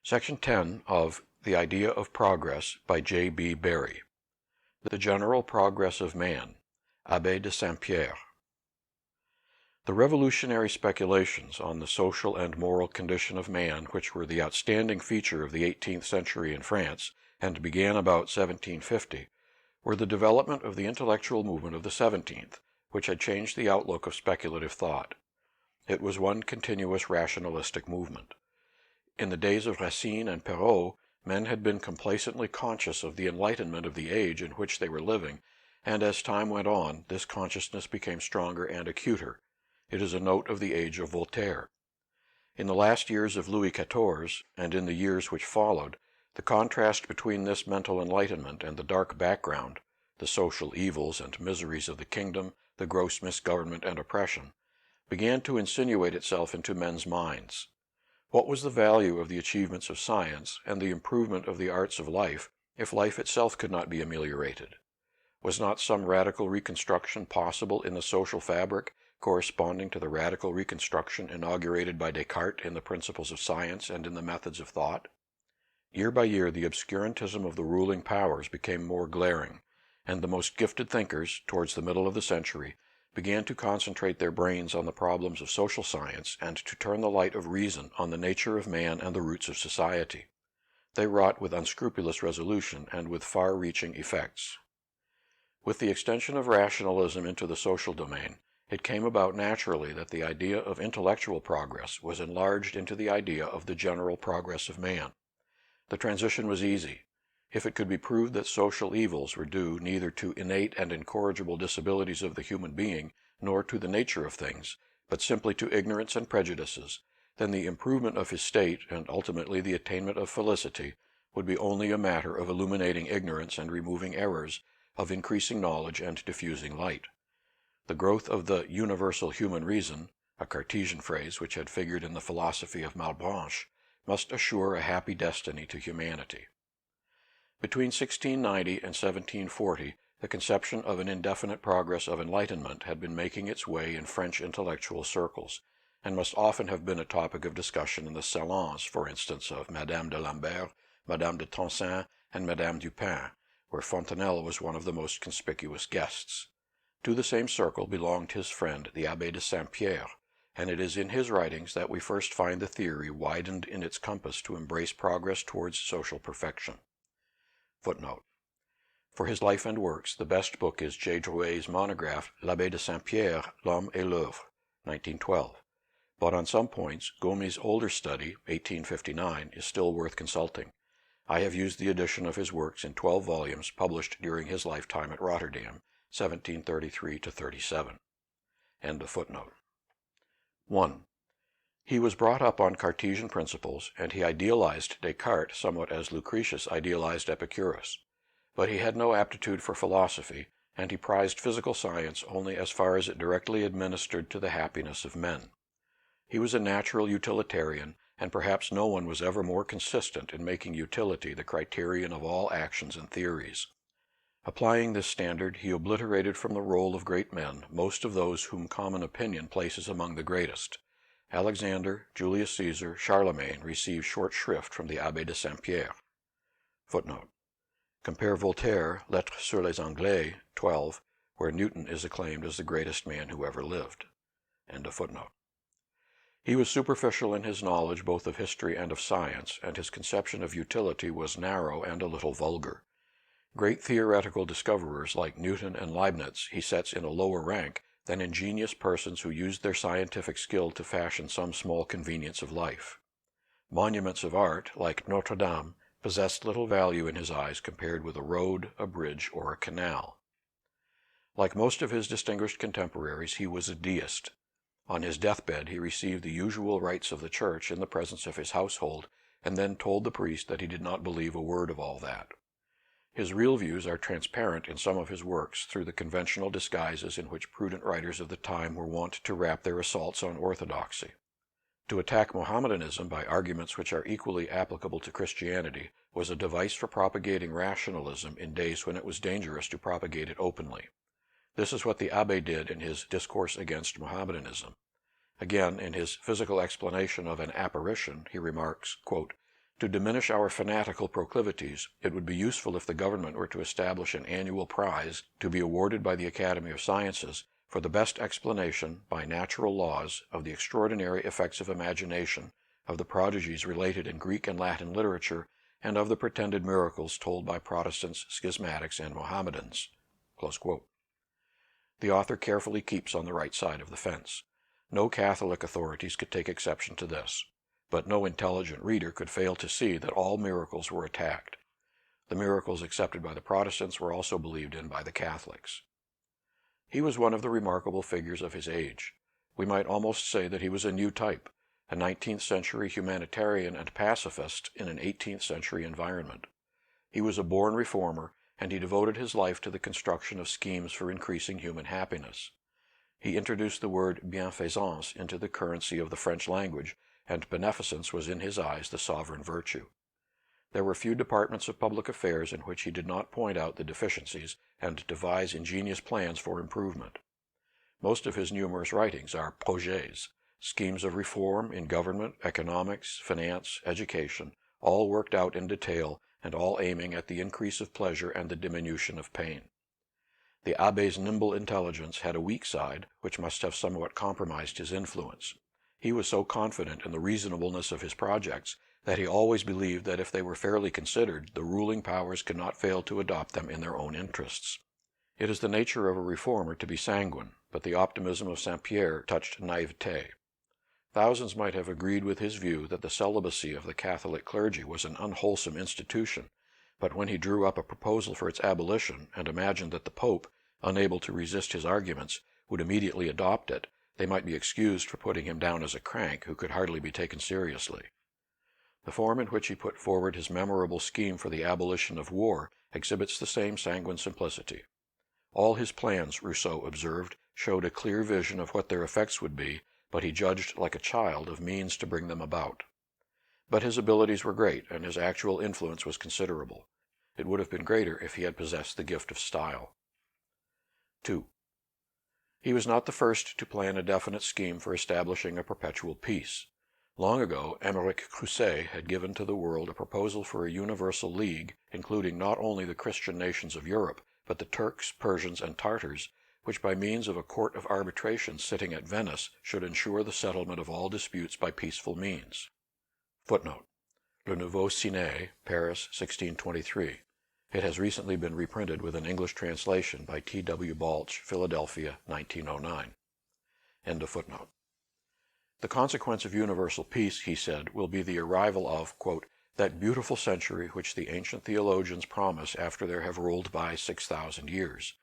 Section 10 of The Idea of Progress by J. B. Berry. The General Progress of Man, Abbé de Saint-Pierre. The revolutionary speculations on the social and moral condition of man which were the outstanding feature of the 18th century in France, and began about 1750, were the development of the intellectual movement of the 17th, which had changed the outlook of speculative thought. It was one continuous rationalistic movement. In the days of Racine and Perrault, men had been complacently conscious of the enlightenment of the age in which they were living, and as time went on, this consciousness became stronger and acuter. It is a note of the age of Voltaire. In the last years of Louis XIV, and in the years which followed, the contrast between this mental enlightenment and the dark background, the social evils and miseries of the kingdom, the gross misgovernment and oppression, began to insinuate itself into men's minds. What was the value of the achievements of science and the improvement of the arts of life if life itself could not be ameliorated? Was not some radical reconstruction possible in the social fabric, corresponding to the radical reconstruction inaugurated by Descartes in the principles of science and in the methods of thought? Year by year the obscurantism of the ruling powers became more glaring, and the most gifted thinkers, towards the middle of the century, began to concentrate their brains on the problems of social science and to turn the light of reason on the nature of man and the roots of society. They wrought with unscrupulous resolution and with far-reaching effects. With the extension of rationalism into the social domain, it came about naturally that the idea of intellectual progress was enlarged into the idea of the general progress of man. The transition was easy. If it could be proved that social evils were due neither to innate and incorrigible disabilities of the human being, nor to the nature of things, but simply to ignorance and prejudices, then the improvement of his state, and ultimately the attainment of felicity, would be only a matter of illuminating ignorance and removing errors, of increasing knowledge and diffusing light. The growth of the universal human reason, a Cartesian phrase which had figured in the philosophy of Malebranche, must assure a happy destiny to humanity. Between 1690 and 1740, the conception of an indefinite progress of enlightenment had been making its way in French intellectual circles, and must often have been a topic of discussion in the salons, for instance, of Madame de Lambert, Madame de Tencin, and Madame Dupin, where Fontenelle was one of the most conspicuous guests. To the same circle belonged his friend, the Abbé de Saint-Pierre, and it is in his writings that we first find the theory widened in its compass to embrace progress towards social perfection. Footnote. For his life and works, the best book is J. Drouet's monograph, L'Abbé de Saint-Pierre, L'Homme et l'Œuvre, 1912. But on some points, Gomy's older study, 1859, is still worth consulting. I have used the edition of his works in 12 volumes published during his lifetime at Rotterdam, 1733-37. End of footnote. 1. He was brought up on Cartesian principles, and he idealized Descartes somewhat as Lucretius idealized Epicurus. But he had no aptitude for philosophy, and he prized physical science only as far as it directly administered to the happiness of men. He was a natural utilitarian, and perhaps no one was ever more consistent in making utility the criterion of all actions and theories. Applying this standard, he obliterated from the roll of great men most of those whom common opinion places among the greatest. Alexander, Julius Caesar, Charlemagne received short shrift from the Abbé de Saint-Pierre. Footnote. Compare Voltaire, Lettres sur les Anglais, 12, where Newton is acclaimed as the greatest man who ever lived. End of footnote. He was superficial in his knowledge both of history and of science, and his conception of utility was narrow and a little vulgar. Great theoretical discoverers like Newton and Leibniz he sets in a lower rank than ingenious persons who used their scientific skill to fashion some small convenience of life. Monuments of art, like Notre Dame, possessed little value in his eyes compared with a road, a bridge, or a canal. Like most of his distinguished contemporaries, he was a deist. On his deathbed he received the usual rites of the Church in the presence of his household, and then told the priest that he did not believe a word of all that. His real views are transparent in some of his works through the conventional disguises in which prudent writers of the time were wont to wrap their assaults on orthodoxy. To attack Mohammedanism by arguments which are equally applicable to Christianity was a device for propagating rationalism in days when it was dangerous to propagate it openly. This is what the Abbé did in his Discourse against Mohammedanism. Again, in his physical explanation of an apparition, he remarks, quote, To diminish our fanatical proclivities, it would be useful if the government were to establish an annual prize, to be awarded by the Academy of Sciences, for the best explanation, by natural laws, of the extraordinary effects of imagination, of the prodigies related in Greek and Latin literature, and of the pretended miracles told by Protestants, schismatics, and Mohammedans." The author carefully keeps on the right side of the fence. No Catholic authorities could take exception to this. But no intelligent reader could fail to see that all miracles were attacked. The miracles accepted by the Protestants were also believed in by the Catholics. He was one of the remarkable figures of his age. We might almost say that he was a new type, a 19th century humanitarian and pacifist in an 18th century environment. He was a born reformer, and he devoted his life to the construction of schemes for increasing human happiness. He introduced the word bienfaisance into the currency of the French language, and beneficence was in his eyes the sovereign virtue. There were few departments of public affairs in which he did not point out the deficiencies and devise ingenious plans for improvement. Most of his numerous writings are projets, schemes of reform in government, economics, finance, education, all worked out in detail and all aiming at the increase of pleasure and the diminution of pain. The Abbé's nimble intelligence had a weak side which must have somewhat compromised his influence. He was so confident in the reasonableness of his projects that he always believed that if they were fairly considered, the ruling powers could not fail to adopt them in their own interests. It is the nature of a reformer to be sanguine, but the optimism of St. Pierre touched naïveté. Thousands might have agreed with his view that the celibacy of the Catholic clergy was an unwholesome institution, but when he drew up a proposal for its abolition and imagined that the Pope, unable to resist his arguments, would immediately adopt it, they might be excused for putting him down as a crank who could hardly be taken seriously. The form in which he put forward his memorable scheme for the abolition of war exhibits the same sanguine simplicity. All his plans, Rousseau observed, showed a clear vision of what their effects would be, but he judged like a child of means to bring them about. But his abilities were great, and his actual influence was considerable. It would have been greater if he had possessed the gift of style. 2. He was not the first to plan a definite scheme for establishing a perpetual peace. Long ago, Émeric Crousset had given to the world a proposal for a universal league, including not only the Christian nations of Europe, but the Turks, Persians, and Tartars, which by means of a court of arbitration sitting at Venice should ensure the settlement of all disputes by peaceful means. Footnote: Le Nouveau Ciné, Paris, 1623. It has recently been reprinted with an English translation by T. W. Balch, Philadelphia, 1909. End of footnote. The consequence of universal peace, he said, will be the arrival of, quote, "that beautiful century which the ancient theologians promise after there have rolled by 6,000 years.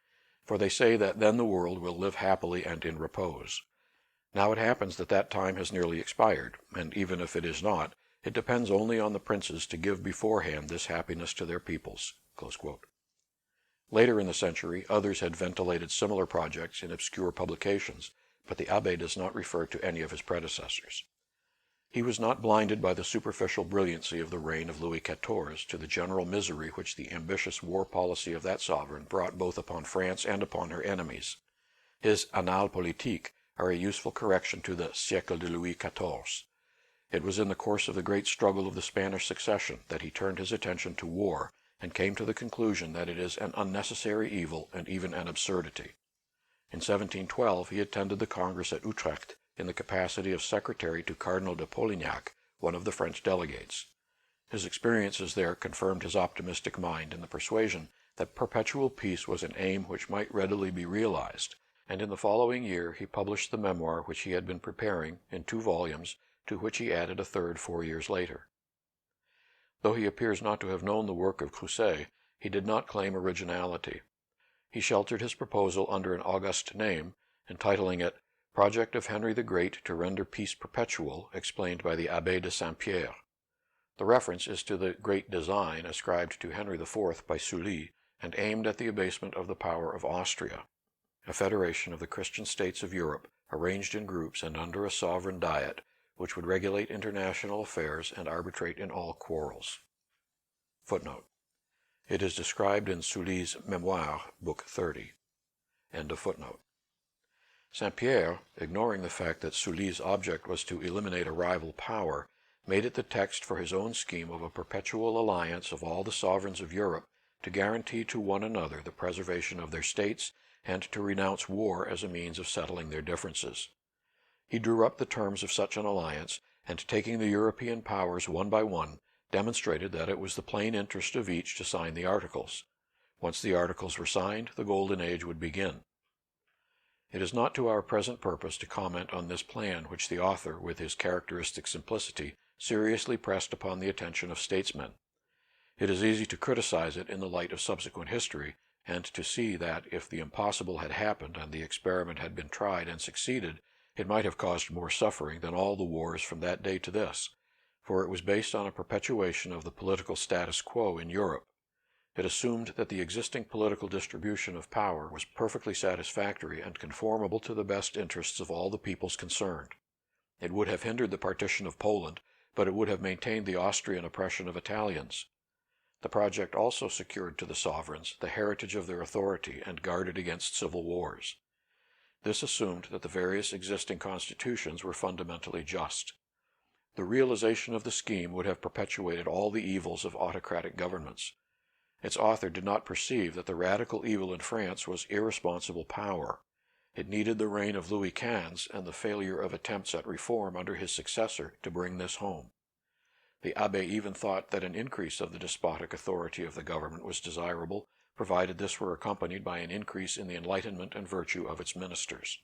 For they say that then the world will live happily and in repose. Now it happens that that time has nearly expired, and even if it is not, it depends only on the princes to give beforehand this happiness to their peoples." Close quote. Later in the century, others had ventilated similar projects in obscure publications, but the Abbé does not refer to any of his predecessors. He was not blinded by the superficial brilliancy of the reign of Louis XIV to the general misery which the ambitious war policy of that sovereign brought both upon France and upon her enemies. His Annales politiques are a useful correction to the Siècle de Louis XIV. It was in the course of the great struggle of the Spanish succession that he turned his attention to war, and came to the conclusion that it is an unnecessary evil and even an absurdity. In 1712 he attended the Congress at Utrecht in the capacity of secretary to Cardinal de Polignac, one of the French delegates. His experiences there confirmed his optimistic mind in the persuasion that perpetual peace was an aim which might readily be realized, and in the following year he published the memoir which he had been preparing in 2 volumes, to which he added a third 4 years later. Though he appears not to have known the work of Crousset, he did not claim originality. He sheltered his proposal under an august name, entitling it "Project of Henry the Great to render peace perpetual, explained by the Abbé de St. Pierre." The reference is to the great design ascribed to Henry IV by Sully, and aimed at the abasement of the power of Austria, a federation of the Christian states of Europe, arranged in groups and under a sovereign diet, which would regulate international affairs and arbitrate in all quarrels. Footnote: It is described in Sully's Memoirs, Book 30. End of footnote. St. Pierre, ignoring the fact that Sully's object was to eliminate a rival power, made it the text for his own scheme of a perpetual alliance of all the sovereigns of Europe to guarantee to one another the preservation of their states and to renounce war as a means of settling their differences. He drew up the terms of such an alliance, and taking the European powers one by one, demonstrated that it was the plain interest of each to sign the articles. Once the articles were signed, the Golden Age would begin. It is not to our present purpose to comment on this plan which the author, with his characteristic simplicity, seriously pressed upon the attention of statesmen. It is easy to criticize it in the light of subsequent history, and to see that, if the impossible had happened and the experiment had been tried and succeeded, it might have caused more suffering than all the wars from that day to this, for it was based on a perpetuation of the political status quo in Europe. It assumed that the existing political distribution of power was perfectly satisfactory and conformable to the best interests of all the peoples concerned. It would have hindered the partition of Poland, but it would have maintained the Austrian oppression of Italians. The project also secured to the sovereigns the heritage of their authority and guarded against civil wars. This assumed that the various existing constitutions were fundamentally just. The realization of the scheme would have perpetuated all the evils of autocratic governments. Its author did not perceive that the radical evil in France was irresponsible power. It needed the reign of Louis XV and the failure of attempts at reform under his successor to bring this home. The Abbé even thought that an increase of the despotic authority of the government was desirable, provided this were accompanied by an increase in the enlightenment and virtue of its ministers.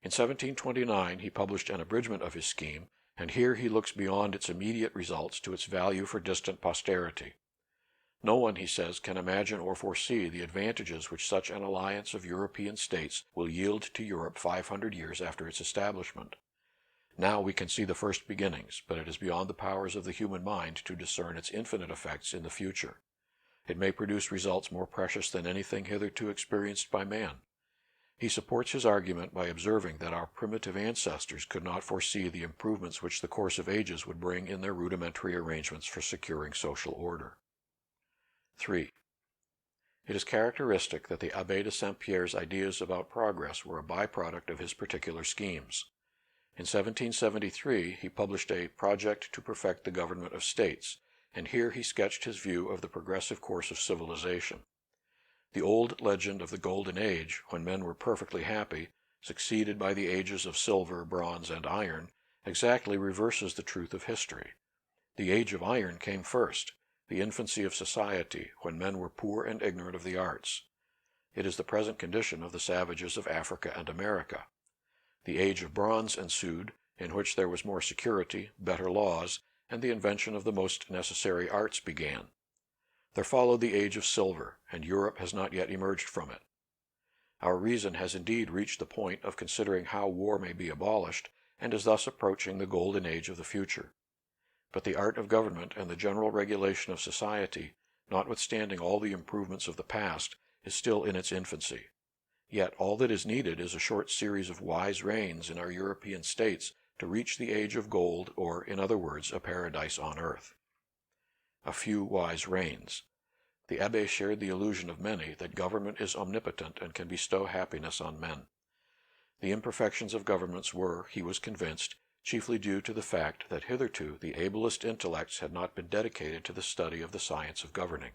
In 1729 he published an abridgment of his scheme, and here he looks beyond its immediate results to its value for distant posterity. No one, he says, can imagine or foresee the advantages which such an alliance of European states will yield to Europe 500 years after its establishment. Now we can see the first beginnings, but it is beyond the powers of the human mind to discern its infinite effects in the future. It may produce results more precious than anything hitherto experienced by man. He supports his argument by observing that our primitive ancestors could not foresee the improvements which the course of ages would bring in their rudimentary arrangements for securing social order. 3. It is characteristic that the Abbé de Saint-Pierre's ideas about progress were a byproduct of his particular schemes. In 1773 he published a Project to Perfect the Government of States, and here he sketched his view of the progressive course of civilization. The old legend of the Golden Age, when men were perfectly happy, succeeded by the ages of silver, bronze, and iron, exactly reverses the truth of history. The age of iron came first, the infancy of society, when men were poor and ignorant of the arts. It is the present condition of the savages of Africa and America. The age of bronze ensued, in which there was more security, better laws, and the invention of the most necessary arts began. There followed the age of silver, and Europe has not yet emerged from it. Our reason has indeed reached the point of considering how war may be abolished, and is thus approaching the golden age of the future. But the art of government and the general regulation of society, notwithstanding all the improvements of the past, is still in its infancy. Yet all that is needed is a short series of wise reigns in our European states to reach the age of gold, or, in other words, a paradise on earth. A few wise reigns. The Abbé shared the illusion of many that government is omnipotent and can bestow happiness on men. The imperfections of governments were, he was convinced, chiefly due to the fact that hitherto the ablest intellects had not been dedicated to the study of the science of governing.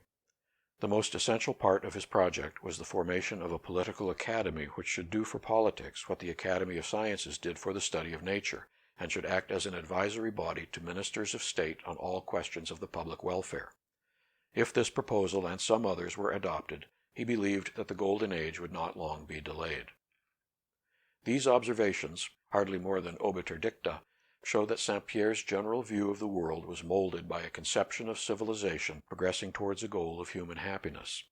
The most essential part of his project was the formation of a political academy which should do for politics what the Academy of Sciences did for the study of nature, and should act as an advisory body to ministers of state on all questions of the public welfare. If this proposal and some others were adopted, he believed that the Golden Age would not long be delayed. These observations, hardly more than obiter dicta, show that Saint-Pierre's general view of the world was molded by a conception of civilization progressing towards a goal of human happiness.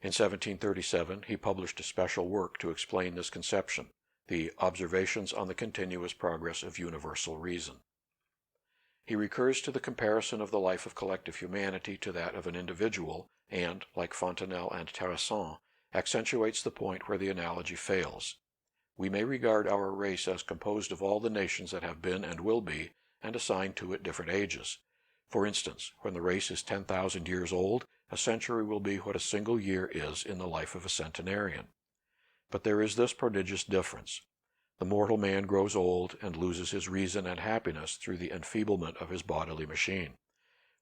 In 1737 he published a special work to explain this conception, the Observations on the Continuous Progress of Universal Reason. He recurs to the comparison of the life of collective humanity to that of an individual, and, like Fontenelle and Terrasson, accentuates the point where the analogy fails. We may regard our race as composed of all the nations that have been and will be, and assign to it different ages. For instance, when the race is 10,000 years old, a century will be what a single year is in the life of a centenarian. But there is this prodigious difference. The mortal man grows old and loses his reason and happiness through the enfeeblement of his bodily machine,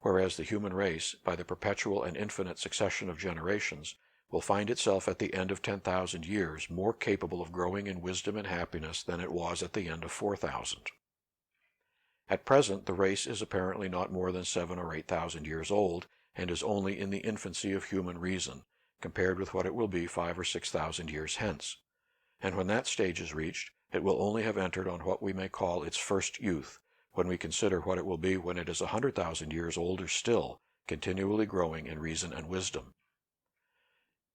whereas the human race, by the perpetual and infinite succession of generations, will find itself at the end of 10,000 years more capable of growing in wisdom and happiness than it was at the end of 4,000. At present the race is apparently not more than 7,000 or 8,000 years old, and is only in the infancy of human reason, compared with what it will be 5,000 or 6,000 years hence. And when that stage is reached, it will only have entered on what we may call its first youth, when we consider what it will be when it is 100,000 years older still, continually growing in reason and wisdom.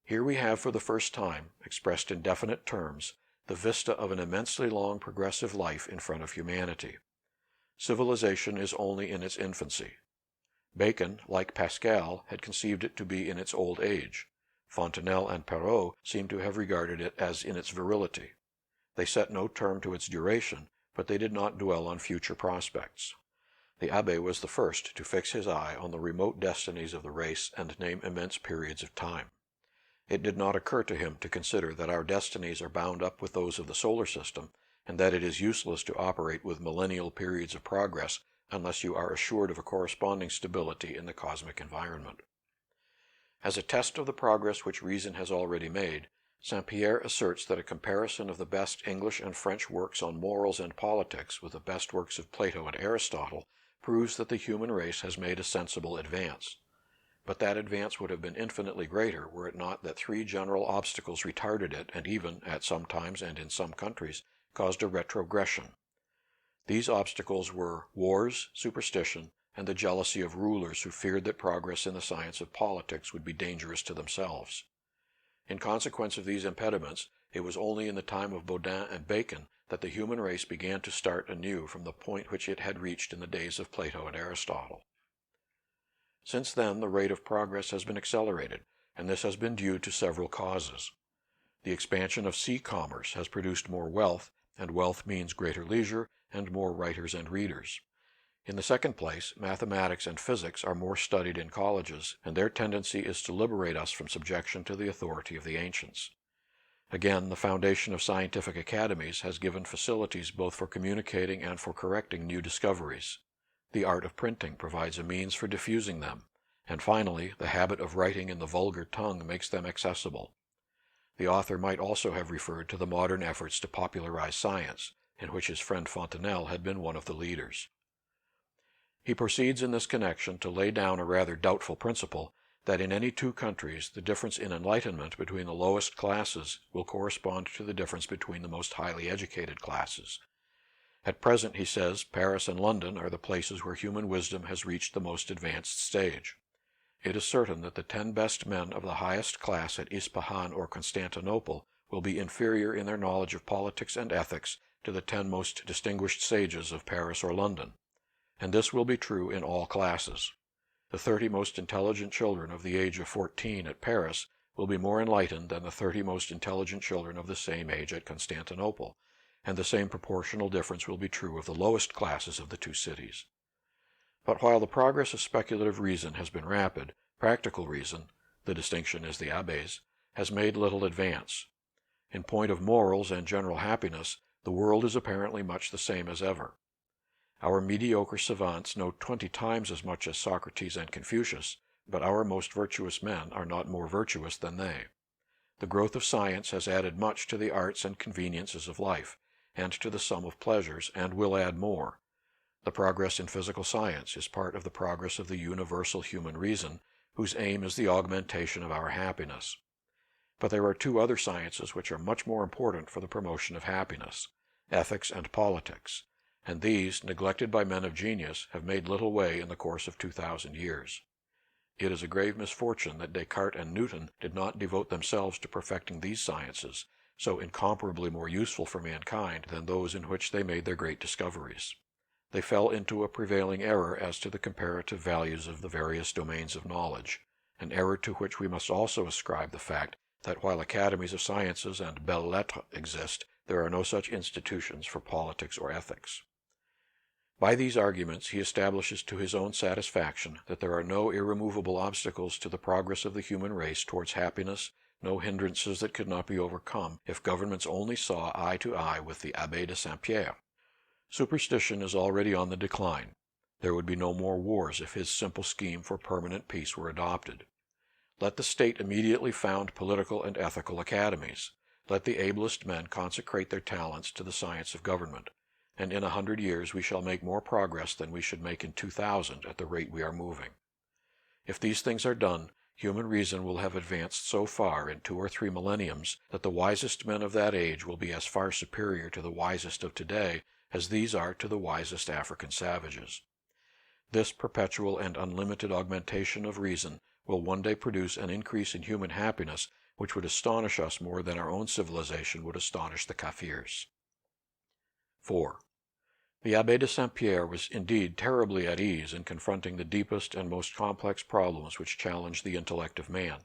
Here we have for the first time, expressed in definite terms, the vista of an immensely long progressive life in front of humanity. Civilization is only in its infancy. Bacon, like Pascal, had conceived it to be in its old age. Fontenelle and Perrault seem to have regarded it as in its virility. They set no term to its duration, but they did not dwell on future prospects. The Abbé was the first to fix his eye on the remote destinies of the race and name immense periods of time. It did not occur to him to consider that our destinies are bound up with those of the solar system, and that it is useless to operate with millennial periods of progress unless you are assured of a corresponding stability in the cosmic environment. As a test of the progress which reason has already made, St. Pierre asserts that a comparison of the best English and French works on morals and politics with the best works of Plato and Aristotle proves that the human race has made a sensible advance. But that advance would have been infinitely greater were it not that three general obstacles retarded it and even, at some times and in some countries, caused a retrogression. These obstacles were wars, superstition, and the jealousy of rulers who feared that progress in the science of politics would be dangerous to themselves. In consequence of these impediments, it was only in the time of Baudin and Bacon that the human race began to start anew from the point which it had reached in the days of Plato and Aristotle. Since then, the rate of progress has been accelerated, and this has been due to several causes. The expansion of sea commerce has produced more wealth, and wealth means greater leisure and more writers and readers. In the second place, mathematics and physics are more studied in colleges, and their tendency is to liberate us from subjection to the authority of the ancients. Again, the foundation of scientific academies has given facilities both for communicating and for correcting new discoveries. The art of printing provides a means for diffusing them, and finally, the habit of writing in the vulgar tongue makes them accessible. The author might also have referred to the modern efforts to popularize science, in which his friend Fontenelle had been one of the leaders. He proceeds in this connection to lay down a rather doubtful principle that in any two countries the difference in enlightenment between the lowest classes will correspond to the difference between the most highly educated classes. At present, he says, Paris and London are the places where human wisdom has reached the most advanced stage. It is certain that the 10 best men of the highest class at Ispahan or Constantinople will be inferior in their knowledge of politics and ethics to the 10 most distinguished sages of Paris or London. And this will be true in all classes. The 30 most intelligent children of the age of 14 at Paris will be more enlightened than the 30 most intelligent children of the same age at Constantinople, and the same proportional difference will be true of the lowest classes of the two cities. But while the progress of speculative reason has been rapid, practical reason, the distinction is the Abbé's, has made little advance. In point of morals and general happiness, the world is apparently much the same as ever. Our mediocre savants know 20 times as much as Socrates and Confucius, but our most virtuous men are not more virtuous than they. The growth of science has added much to the arts and conveniences of life, and to the sum of pleasures, and will add more. The progress in physical science is part of the progress of the universal human reason, whose aim is the augmentation of our happiness. But there are two other sciences which are much more important for the promotion of happiness, ethics and politics, and these, neglected by men of genius, have made little way in the course of 2,000 years. It is a grave misfortune that Descartes and Newton did not devote themselves to perfecting these sciences, so incomparably more useful for mankind than those in which they made their great discoveries. They fell into a prevailing error as to the comparative values of the various domains of knowledge, an error to which we must also ascribe the fact that while academies of sciences and belles lettres exist, there are no such institutions for politics or ethics. By these arguments he establishes to his own satisfaction that there are no irremovable obstacles to the progress of the human race towards happiness, no hindrances that could not be overcome if governments only saw eye to eye with the Abbé de Saint-Pierre. Superstition is already on the decline. There would be no more wars if his simple scheme for permanent peace were adopted. Let the state immediately found political and ethical academies. Let the ablest men consecrate their talents to the science of government, and in 100 years we shall make more progress than we should make in 2000 at the rate we are moving. If these things are done, human reason will have advanced so far in 2 or 3 millenniums that the wisest men of that age will be as far superior to the wisest of today as these are to the wisest African savages. This perpetual and unlimited augmentation of reason will one day produce an increase in human happiness which would astonish us more than our own civilization would astonish the Kafirs. 4. The Abbé de Saint-Pierre was indeed terribly at ease in confronting the deepest and most complex problems which challenge the intellect of man.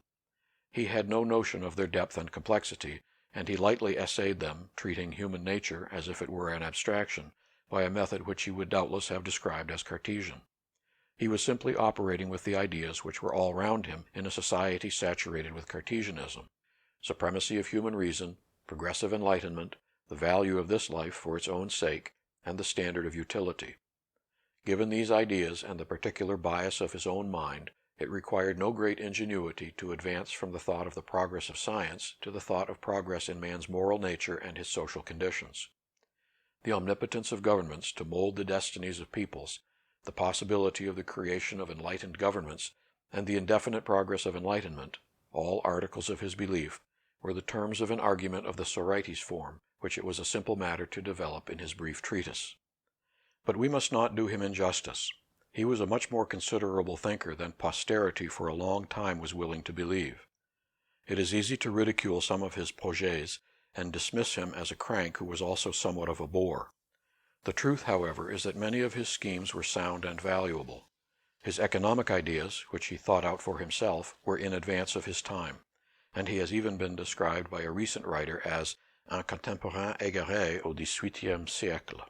He had no notion of their depth and complexity, and he lightly essayed them, treating human nature as if it were an abstraction, by a method which he would doubtless have described as Cartesian. He was simply operating with the ideas which were all round him in a society saturated with Cartesianism: supremacy of human reason, progressive enlightenment, the value of this life for its own sake, and the standard of utility. Given these ideas and the particular bias of his own mind, it required no great ingenuity to advance from the thought of the progress of science to the thought of progress in man's moral nature and his social conditions. The omnipotence of governments to mold the destinies of peoples, the possibility of the creation of enlightened governments, and the indefinite progress of enlightenment, all articles of his belief, were the terms of an argument of the Sorites form, which it was a simple matter to develop in his brief treatise. But we must not do him injustice. He was a much more considerable thinker than posterity for a long time was willing to believe. It is easy to ridicule some of his projets, and dismiss him as a crank who was also somewhat of a bore. The truth, however, is that many of his schemes were sound and valuable. His economic ideas, which he thought out for himself, were in advance of his time, and he has even been described by a recent writer as un contemporain égaré au XVIIIe siècle.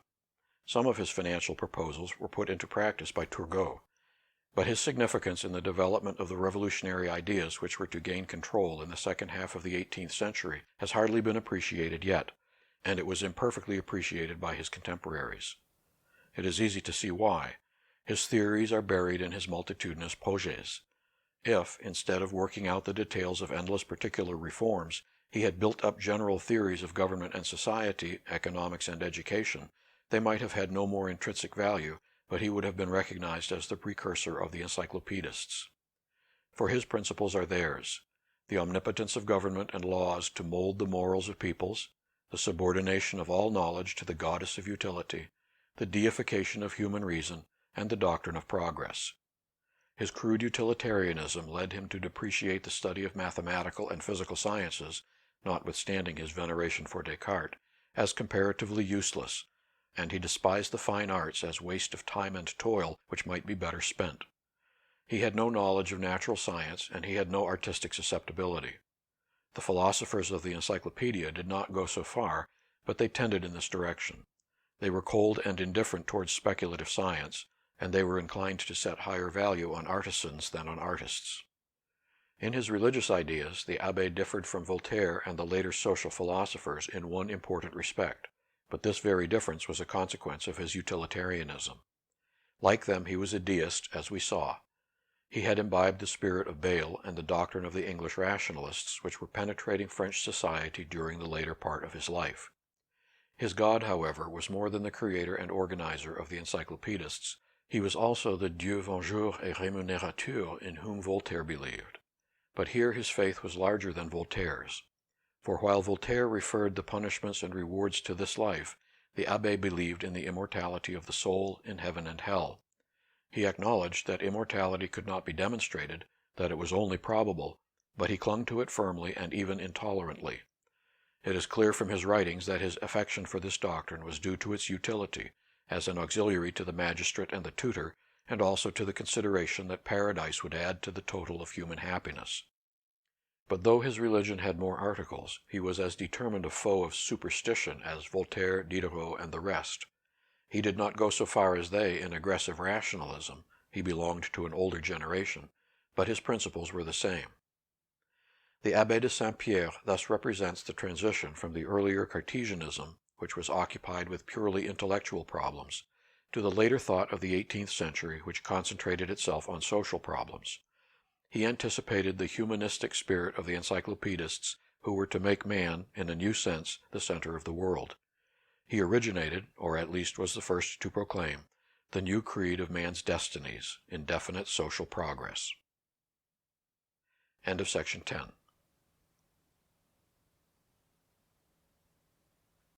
Some of his financial proposals were put into practice by Turgot, but his significance in the development of the revolutionary ideas which were to gain control in the second half of the 18th century has hardly been appreciated yet, and it was imperfectly appreciated by his contemporaries. It is easy to see why. His theories are buried in his multitudinous projets. If, instead of working out the details of endless particular reforms, he had built up general theories of government and society, economics and education, they might have had no more intrinsic value, but he would have been recognized as the precursor of the encyclopedists. For his principles are theirs: the omnipotence of government and laws to mold the morals of peoples, the subordination of all knowledge to the goddess of utility, the deification of human reason, and the doctrine of progress. His crude utilitarianism led him to depreciate the study of mathematical and physical sciences, notwithstanding his veneration for Descartes, as comparatively useless, and he despised the fine arts as waste of time and toil which might be better spent. He had no knowledge of natural science, and he had no artistic susceptibility. The philosophers of the Encyclopedia did not go so far, but they tended in this direction. They were cold and indifferent towards speculative science, and they were inclined to set higher value on artisans than on artists. In his religious ideas, the Abbé differed from Voltaire and the later social philosophers in one important respect, but this very difference was a consequence of his utilitarianism. Like them, he was a deist, as we saw. He had imbibed the spirit of Bayle and the doctrine of the English rationalists, which were penetrating French society during the later part of his life. His God, however, was more than the creator and organizer of the encyclopedists. He was also the Dieu vengeur et rémunérateur in whom Voltaire believed. But here his faith was larger than Voltaire's. For while Voltaire referred the punishments and rewards to this life, the Abbé believed in the immortality of the soul in heaven and hell. He acknowledged that immortality could not be demonstrated, that it was only probable, but he clung to it firmly and even intolerantly. It is clear from his writings that his affection for this doctrine was due to its utility, as an auxiliary to the magistrate and the tutor, and also to the consideration that paradise would add to the total of human happiness. But though his religion had more articles, he was as determined a foe of superstition as Voltaire, Diderot, and the rest. He did not go so far as they in aggressive rationalism. He belonged to an older generation, but his principles were the same. The Abbé de Saint-Pierre thus represents the transition from the earlier Cartesianism, which was occupied with purely intellectual problems, to the later thought of the 18th century, which concentrated itself on social problems. He anticipated the humanistic spirit of the encyclopedists who were to make man, in a new sense, the center of the world. He originated, or at least was the first to proclaim, the new creed of man's destinies in definite social progress. End of section 10.